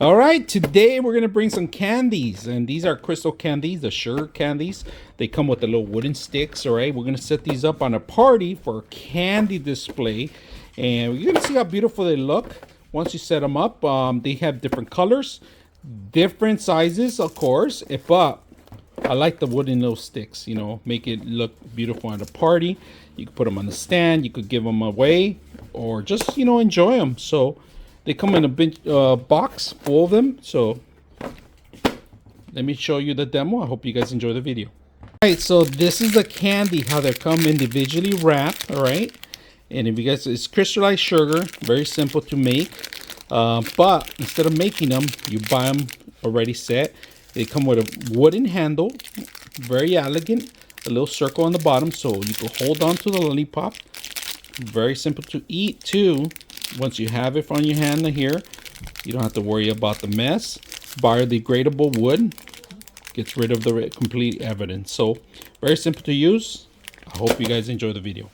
All right, today we're gonna bring some candies, and these are crystal candies, the sugar candies. They come with the little wooden sticks. All right, we're gonna set these up on a party for a candy display, and you're gonna see how beautiful they look once you set them up. They have different colors, different sizes, of course, but I like the wooden little sticks. You know, make it look beautiful at a party. You could put them on the stand. You could give them away, or just enjoy them. So they come in a big box full of them. So let me show you the demo. I hope you guys enjoy the video. All right, so this is the candy, how they come individually wrapped. All right, and if you guys, it's crystallized sugar, very simple to make. But instead of making them, you buy them already set. They come with a wooden handle, very elegant, a little circle on the bottom so you can hold on to the lollipop. Very simple to eat too. Once you have it on your hand here, you don't have to worry about the mess. Biodegradable wood gets rid of the complete evidence. So very simple to use. I hope you guys enjoy the video.